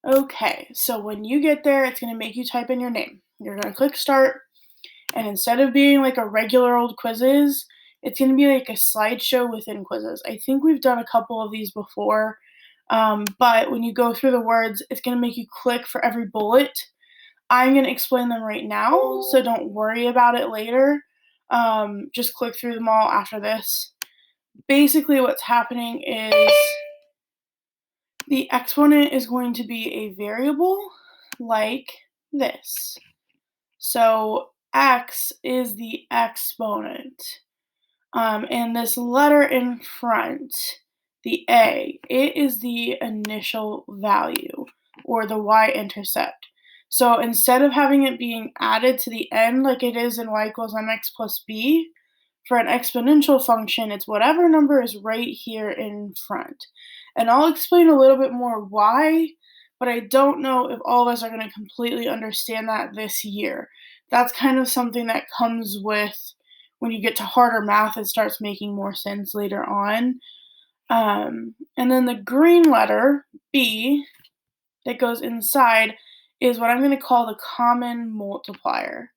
Okay, so when you get there, it's going to make you type in your name. You're going to click start, and instead of being like a regular old Quizizz, it's going to be like a slideshow within Quizizz. I think we've done a couple of these before, but when you go through the words, it's going to make you click for every bullet. I'm going to explain them right now, so don't worry about it later. Just click through them all after this. Basically, what's happening is the exponent is going to be a variable like this. So x is the exponent. And this letter in front, the a, it is the initial value, or the y-intercept. So instead of having it being added to the end like it is in y equals mx plus b, for an exponential function, it's whatever number is right here in front. And I'll explain a little bit more why, but I don't know if all of us are going to completely understand that this year. That's kind of something that comes with when you get to harder math, it starts making more sense later on. And then the green letter, B, that goes inside is what I'm going to call the common multiplier.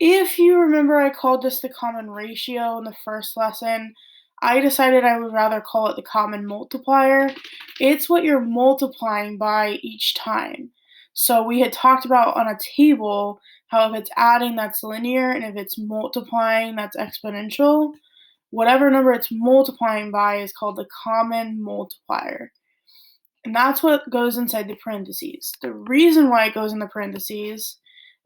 If you remember, I called this the common ratio in the first lesson. I decided I would rather call it the common multiplier. It's what you're multiplying by each time. So we had talked about on a table how if it's adding, that's linear, and if it's multiplying, that's exponential. Whatever number it's multiplying by is called the common multiplier. And that's what goes inside the parentheses. The reason why it goes in the parentheses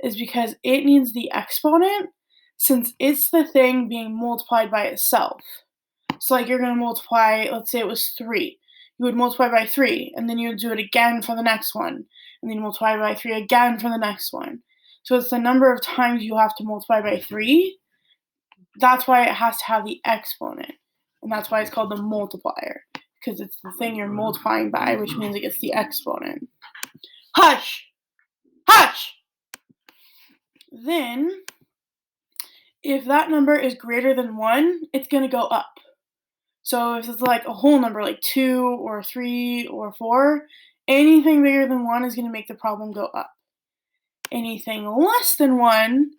is because it needs the exponent since it's the thing being multiplied by itself. So like you're going to multiply, let's say it was 3. You would multiply by 3, and then you would do it again for the next one, and then multiply by 3 again for the next one. So it's the number of times you have to multiply by 3. That's why it has to have the exponent, and that's why it's called the multiplier, because it's the thing you're multiplying by, which means it gets the exponent. Hush! Hush! Then, if that number is greater than 1, it's going to go up. So if it's like a whole number, like 2 or 3 or 4, anything bigger than 1 is going to make the problem go up. Anything less than 1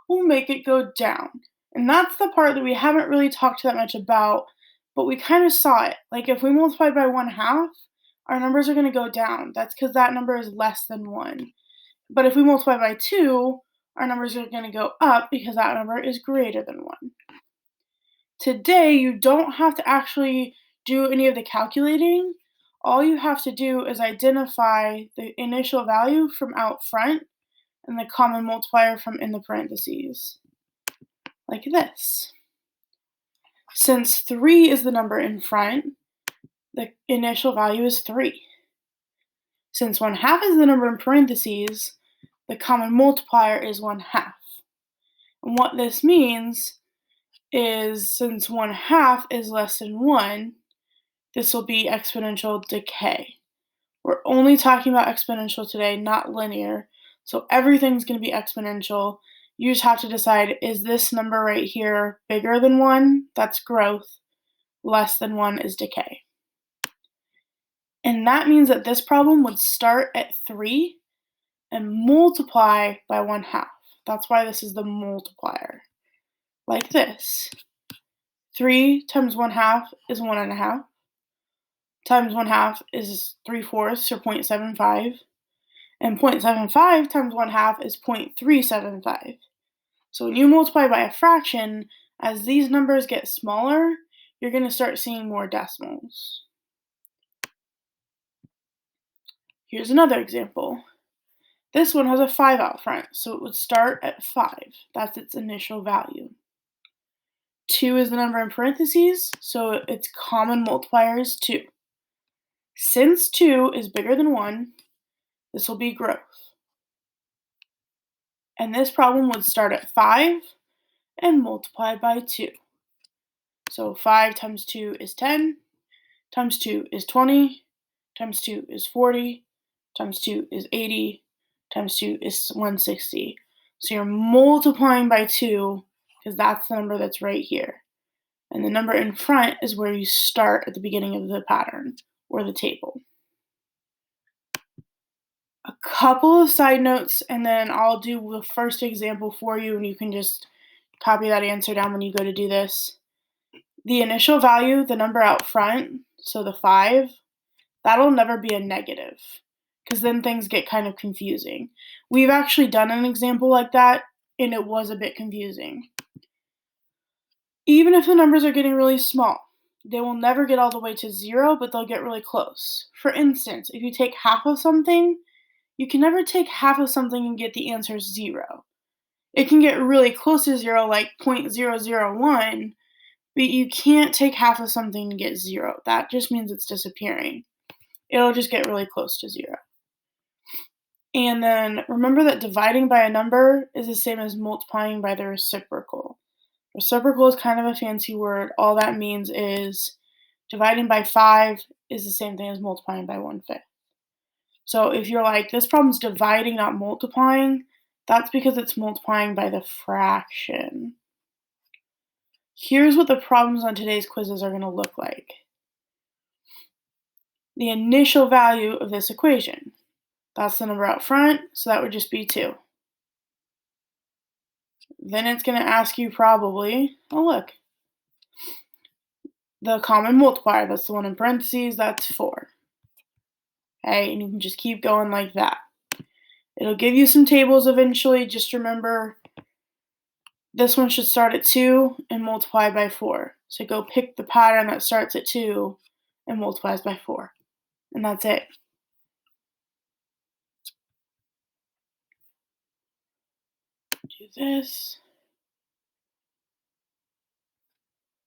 will make it go down. And that's the part that we haven't really talked that much about, but we kind of saw it. Like if we multiply by 1/2, our numbers are going to go down. That's because that number is less than 1. But if we multiply by 2, our numbers are going to go up because that number is greater than 1. Today, you don't have to actually do any of the calculating. All you have to do is identify the initial value from out front and the common multiplier from in the parentheses, like this. Since 3 is the number in front, the initial value is 3. Since 1/2 is the number in parentheses, the common multiplier is 1/2. And what this means is since 1/2 is less than 1, this will be exponential decay. We're only talking about exponential today, not linear. So everything's going to be exponential. You just have to decide, is this number right here bigger than 1? That's growth. Less than 1 is decay. And that means that this problem would start at 3 and multiply by 1/2. That's why this is the multiplier. Like this. 3 times 1/2 is 1.5. Times 1/2 is 3/4, or 0.75. And 0.75 times 1/2 is 0.375. So when you multiply by a fraction, as these numbers get smaller, you're going to start seeing more decimals. Here's another example. This one has a 5 out front, so it would start at 5. That's its initial value. 2 is the number in parentheses, so its common multiplier is 2. Since 2 is bigger than 1, this will be growth. And this problem would start at 5 and multiply by 2. So 5 times 2 is 10, times 2 is 20, times 2 is 40, times 2 is 80, times 2 is 160. So you're multiplying by 2 because that's the number that's right here. And the number in front is where you start at the beginning of the pattern or the table. couple of side notes, and then I'll do the first example for you, and you can just copy that answer down when you go to do this. The initial value, the number out front, so the 5, that'll never be a negative, because then things get kind of confusing. We've actually done an example like that, and it was a bit confusing. Even if the numbers are getting really small, they will never get all the way to 0, but they'll get really close. For instance, if you take half of something, you can never take half of something and get the answer 0. It can get really close to 0, like 0.001, but you can't take half of something and get 0. That just means it's disappearing. It'll just get really close to 0. And then remember that dividing by a number is the same as multiplying by the reciprocal. Reciprocal is kind of a fancy word. All that means is dividing by 5 is the same thing as multiplying by 1/5. So if you're like, this problem's dividing, not multiplying, that's because it's multiplying by the fraction. Here's what the problems on today's quizzes are going to look like. The initial value of this equation. That's the number out front, so that would just be 2. Then it's going to ask you probably, oh look, the common multiplier, that's the one in parentheses, that's 4. Okay, and you can just keep going like that. It'll give you some tables eventually. Just remember, this one should start at 2 and multiply by 4. So go pick the pattern that starts at 2 and multiplies by 4. And that's it. Do this.